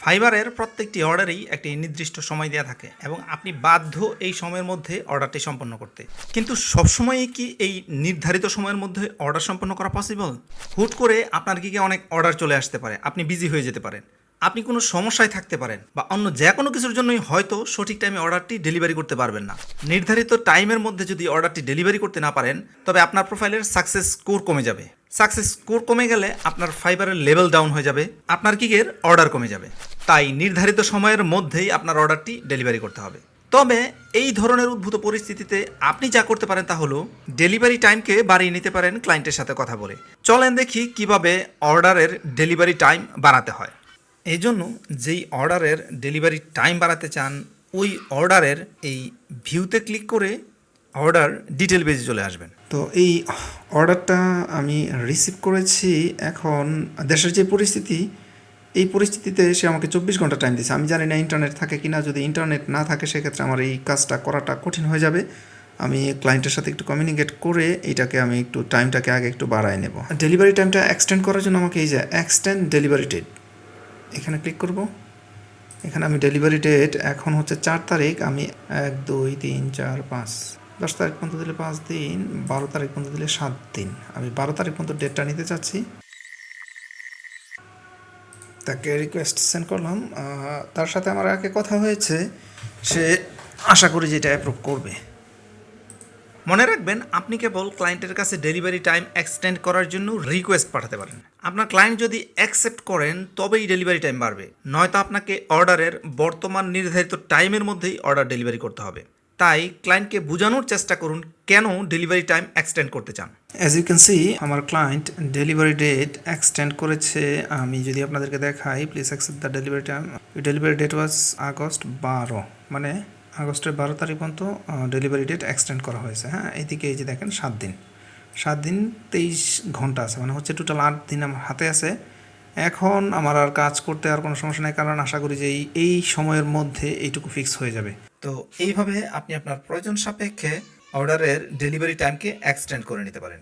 ফাইবারের প্রত্যেকটি অর্ডারেই একটি নির্দিষ্ট সময় দেওয়া থাকে এবং আপনি বাধ্য এই সময়ের মধ্যে অর্ডারটি সম্পন্ন করতে। কিন্তু সবসময়ই কি এই নির্ধারিত সময়ের মধ্যে অর্ডার সম্পন্ন করা পসিবল? হুট করে আপনার গিগে অনেক অর্ডার চলে আসতে পারে, আপনি বিজি হয়ে যেতে পারেন, আপনি কোনো সমস্যায় থাকতে পারেন, বা অন্য যে কোনো কিছুর জন্যই হয়তো সঠিক টাইমে অর্ডারটি ডেলিভারি করতে পারবেন না। নির্ধারিত টাইমের মধ্যে যদি অর্ডারটি ডেলিভারি করতে না পারেন, তবে আপনার প্রোফাইলের সাকসেস স্কোর কমে যাবে। সাকসেস স্কোর কমে গেলে আপনার ফাইবারের লেভেল ডাউন হয়ে যাবে, আপনার গিগের অর্ডার কমে যাবে। তাই নির্ধারিত সময়ের মধ্যেই আপনার অর্ডারটি ডেলিভারি করতে হবে। তবে এই ধরনের উদ্ভূত পরিস্থিতিতে আপনি যা করতে পারেন তা হলো ডেলিভারি টাইমকে বাড়িয়ে নিতে পারেন ক্লায়েন্টের সাথে কথা বলে। চলেন দেখি কিভাবে অর্ডারের ডেলিভারি টাইম বাড়াতে হয়। এই জন্য যেই অর্ডারের ডেলিভারি টাইম বাড়াতে চান, ওই অর্ডারের এই ভিউতে ক্লিক করে অর্ডার ডিটেল পেজে চলে আসবেন। তো এই অর্ডারটা আমি রিসিভ করেছি। এখন দেশের যে পরিস্থিতি, এই পরিস্থিতিতে সে আমাকে 24 ঘন্টা টাইম দিয়েছে। আমি জানি না ইন্টারনেট থাকে কি না। যদি ইন্টারনেট না থাকে সেক্ষেত্রে আমার এই কাজটা করাটা কঠিন হয়ে যাবে। আমি ক্লায়েন্টের সাথে একটু কমিউনিকেট করে এইটাকে আমি একটু টাইমটাকে আগে একটু বাড়ায় নেব। ডেলিভারি টাইমটা এক্সটেন্ড করার জন্য আমাকে এই যে এক্সটেন্ড ডেলিভারি ডেট, এখানে ক্লিক করব। এখানে আমি ডেলিভারি ডেট এখন হচ্ছে 4 তারিখ, আমি 1 2 3 4 5 10 তারিখ পর্যন্ত দিলে 5 দিন, 12 তারিখ পর্যন্ত দিলে 7 দিন। আমি 12 তারিখ পর্যন্ত ডেটটা নিতে চাচ্ছি। তাকে রিকোয়েস্ট সেন্ড করলাম। তার সাথে আমার আগে কথা হয়েছে, সে আশা করি যে এটা অ্যাপ্রুভ করবে। মনে রাখবেন, আপনি কেবল ক্লায়েন্টের কাছে ডেলিভারি টাইম এক্সটেন্ড করার জন্য রিকোয়েস্ট পাঠাতে পারেন। আপনার ক্লায়েন্ট যদি অ্যাকসেপ্ট করেন তবেই ডেলিভারি টাইম বাড়বে, নয়তো আপনাকে অর্ডারের বর্তমান নির্ধারিত টাইমের মধ্যেই অর্ডার ডেলিভারি করতে হবে। তাই ক্লায়েন্টকে বোঝানোর চেষ্টা করুন কেন ডেলিভারি টাইম এক্সটেন্ড করতে চান। অ্যাজ ইউ ক্যান সি, আমার ক্লায়েন্ট ডেলিভারি ডেট এক্সটেন্ড করেছে। আমি যদি আপনাদেরকে দেখাই, please accept the delivery time. Delivery date was August 12, মানে আগস্টের 12 তারিখ পর্যন্ত ডেলিভারি ডেট এক্সটেন্ড করা হয়েছে। হ্যাঁ, এইদিকে এই যে দেখেন 7 দিন, 7 দিন 23 ঘন্টা আছে, মানে হচ্ছে টোটাল 8 দিন আমার হাতে আছে। এখন আমার আর কাজ করতে আর কোনো সমস্যা নেই, কারণ আশা করি যে এই সময়ের মধ্যে এইটুকু ফিক্স হয়ে যাবে। তো এইভাবে আপনি আপনার প্রয়োজন সাপেক্ষে অর্ডারের ডেলিভারি টাইমকে এক্সটেন্ড করে নিতে পারেন।